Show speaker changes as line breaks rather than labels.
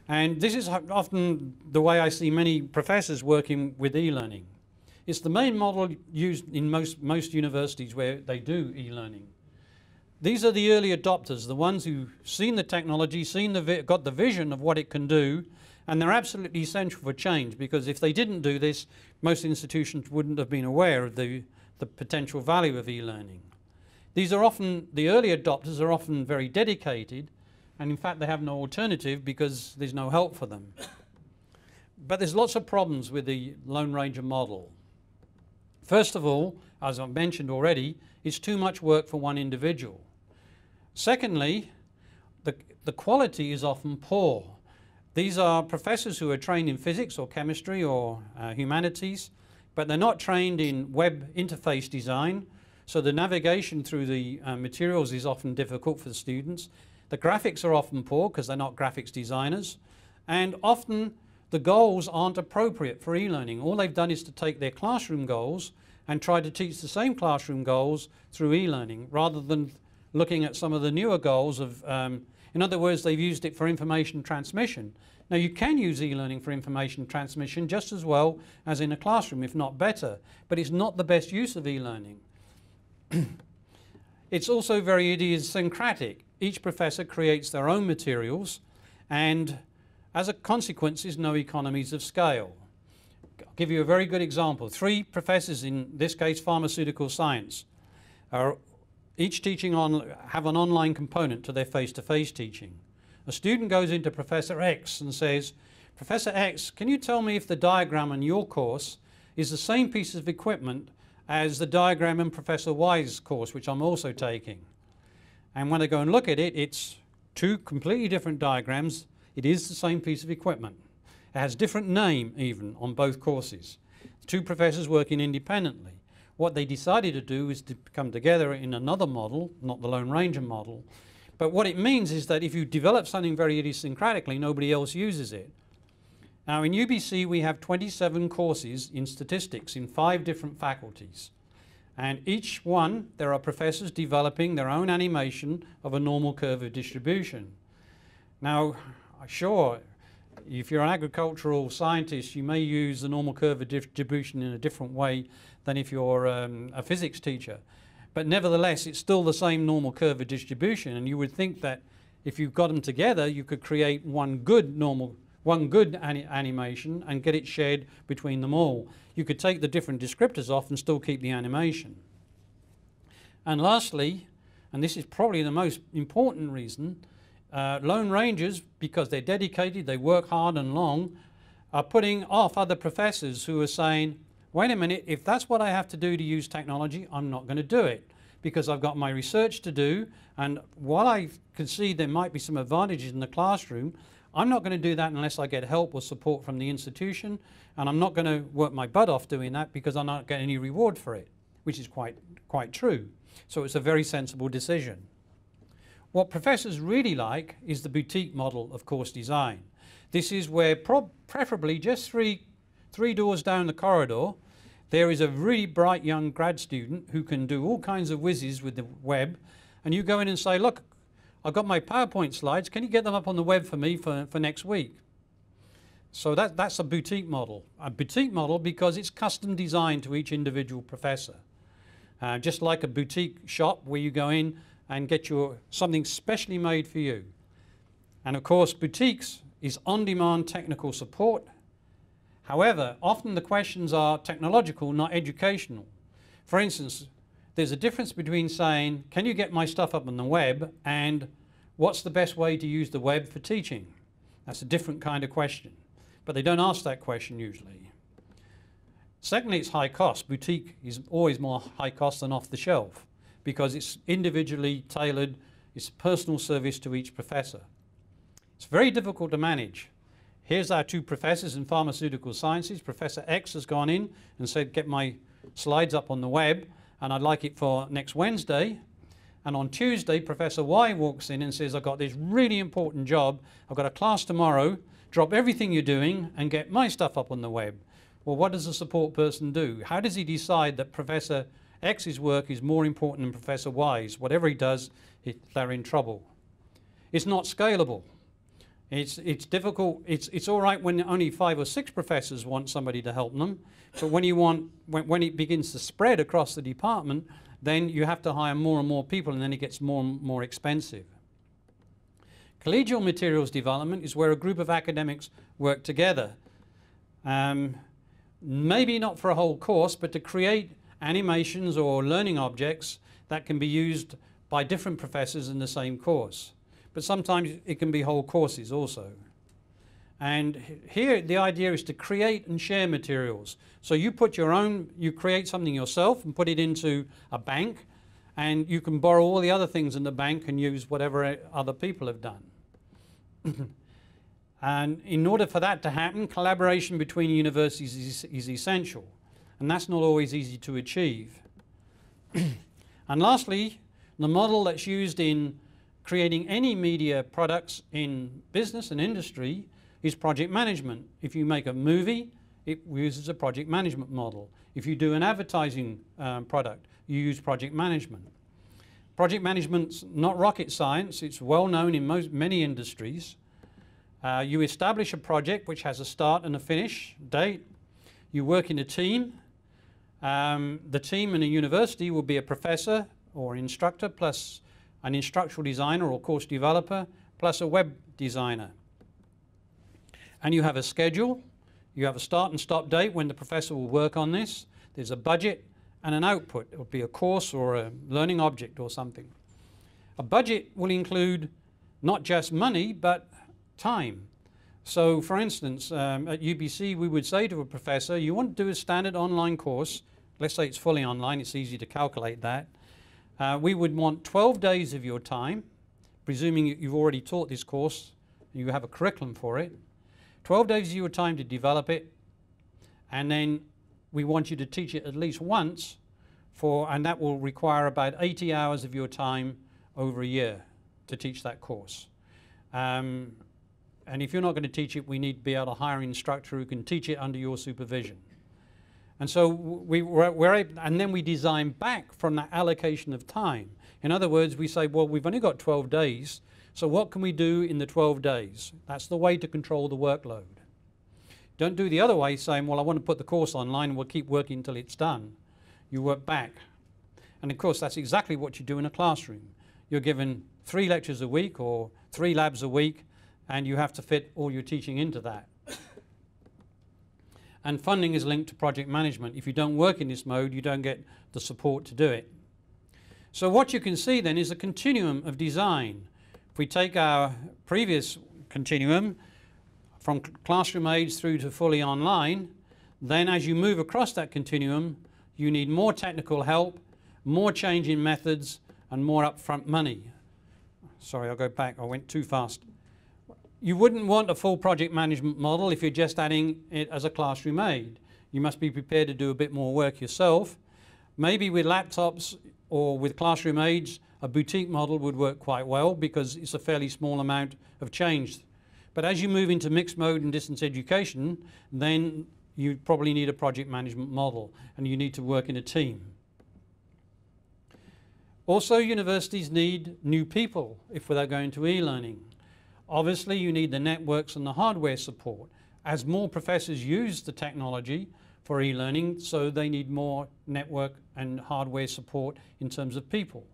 And this is often the way I see many professors working with e-learning. It's the main model used in most universities where they do e-learning. These are the early adopters, the ones who've seen the technology, got the vision of what it can do, and they're absolutely essential for change, because if they didn't do this, most institutions wouldn't have been aware of the potential value of e-learning. These are often, the early adopters are often very dedicated, and in fact they have no alternative because there's no help for them. But there's lots of problems with the Lone Ranger model. First of all, as I've mentioned already, it's too much work for one individual. Secondly, the quality is often poor. These are professors who are trained in physics or chemistry or humanities, but they're not trained in web interface design, so the navigation through the materials is often difficult for the students. The graphics are often poor because they're not graphics designers, and often the goals aren't appropriate for e-learning. All they've done is to take their classroom goals and try to teach the same classroom goals through e-learning, rather than looking at some of the newer goals of, in other words, they've used it for information transmission. Now, you can use e-learning for information transmission just as well as in a classroom, if not better, but it's not the best use of e-learning. It's also very idiosyncratic. Each professor creates their own materials, and as a consequence, there's no economies of scale. I'll give you a very good example. 3 professors, in this case pharmaceutical science, are each have an online component to their face-to-face teaching. A student goes into Professor X and says, "Professor X, can you tell me if the diagram in your course is the same piece of equipment as the diagram in Professor Y's course, which I'm also taking?" And when they go and look at it, it's 2 completely different diagrams. It is the same piece of equipment. It has different name even on both courses. 2 professors working independently. What they decided to do is to come together in another model, not the Lone Ranger model. But what it means is that if you develop something very idiosyncratically, nobody else uses it. Now in UBC we have 27 courses in statistics in 5 different faculties. And each one, there are professors developing their own animation of a normal curve of distribution. Now, sure, if you're an agricultural scientist, you may use the normal curve of distribution in a different way than if you're a physics teacher. But nevertheless, it's still the same normal curve of distribution, and you would think that if you got them together, you could create one good animation and get it shared between them all. You could take the different descriptors off and still keep the animation. And lastly, and this is probably the most important reason, Lone Rangers, because they're dedicated, they work hard and long, are putting off other professors who are saying, wait a minute, if that's what I have to do to use technology, I'm not going to do it, because I've got my research to do, and while I can see there might be some advantages in the classroom, I'm not going to do that unless I get help or support from the institution, and I'm not going to work my butt off doing that because I'm not getting any reward for it, which is quite true. So it's a very sensible decision. What professors really like is the boutique model of course design. This is where preferably just three doors down the corridor, there is a really bright young grad student who can do all kinds of whizzes with the web, and you go in and say, look, I've got my PowerPoint slides, can you get them up on the web for me for next week? So that's a boutique model. A boutique model because it's custom designed to each individual professor. Just like a boutique shop where you go in and get something specially made for you. And of course, boutiques is on-demand technical support. However, often the questions are technological, not educational. For instance, there's a difference between saying, can you get my stuff up on the web, and what's the best way to use the web for teaching? That's a different kind of question. But they don't ask that question usually. Secondly, it's high cost. Boutique is always more high cost than off the shelf because it's individually tailored, it's personal service to each professor. It's very difficult to manage. Here's our 2 professors in pharmaceutical sciences. Professor X has gone in and said, get my slides up on the web, and I'd like it for next Wednesday. And on Tuesday, Professor Y walks in and says, I've got this really important job. I've got a class tomorrow. Drop everything you're doing and get my stuff up on the web. Well, what does the support person do? How does he decide that Professor X's work is more important than Professor Y's? Whatever he does, they're in trouble. It's not scalable. It's difficult. It's all right when only 5 or 6 professors want somebody to help them, but when it begins to spread across the department, then you have to hire more and more people, and then it gets more and more expensive. Collegial materials development is where a group of academics work together. Maybe not for a whole course, but to create animations or learning objects that can be used by different professors in the same course. But sometimes it can be whole courses also. And here the idea is to create and share materials. So you create something yourself and put it into a bank, and you can borrow all the other things in the bank and use whatever other people have done. And in order for that to happen, collaboration between universities is essential. And that's not always easy to achieve. And lastly, the model that's used in creating any media products in business and industry is project management. If you make a movie, it uses a project management model. If you do an advertising product, you use project management. Project management's not rocket science. It's well known in many industries. You establish a project which has a start and a finish date. You work in a team. The team in a university will be a professor or instructor plus an instructional designer or course developer plus a web designer. And you have a schedule. You have a start and stop date when the professor will work on this. There's a budget and an output. It will be a course or a learning object or something. A budget will include not just money but time. So for instance, at UBC we would say to a professor, you want to do a standard online course, let's say it's fully online, it's easy to calculate that. We would want 12 days of your time, presuming you've already taught this course, you have a curriculum for it. 12 days of your time to develop it, and then we want you to teach it at least once, and that will require about 80 hours of your time over a year to teach that course. And if you're not going to teach it, we need to be able to hire an instructor who can teach it under your supervision. And so and then we design back from that allocation of time. In other words, we say, well, we've only got 12 days, so what can we do in the 12 days? That's the way to control the workload. Don't do the other way, saying, well, I want to put the course online and we'll keep working until it's done. You work back. And of course, that's exactly what you do in a classroom. You're given 3 lectures a week or 3 labs a week, and you have to fit all your teaching into that. And funding is linked to project management. If you don't work in this mode, you don't get the support to do it. So what you can see then is a continuum of design. If we take our previous continuum from classroom aids through to fully online, then as you move across that continuum, you need more technical help, more change in methods, and more upfront money. Sorry, I'll go back. I went too fast. You wouldn't want a full project management model if you're just adding it as a classroom aid. You must be prepared to do a bit more work yourself. Maybe with laptops or with classroom aids, a boutique model would work quite well because it's a fairly small amount of change. But as you move into mixed mode and distance education, then you probably need a project management model and you need to work in a team. Also, universities need new people if they're going to e-learning. Obviously, you need the networks and the hardware support. As more professors use the technology for e-learning, so they need more network and hardware support in terms of people.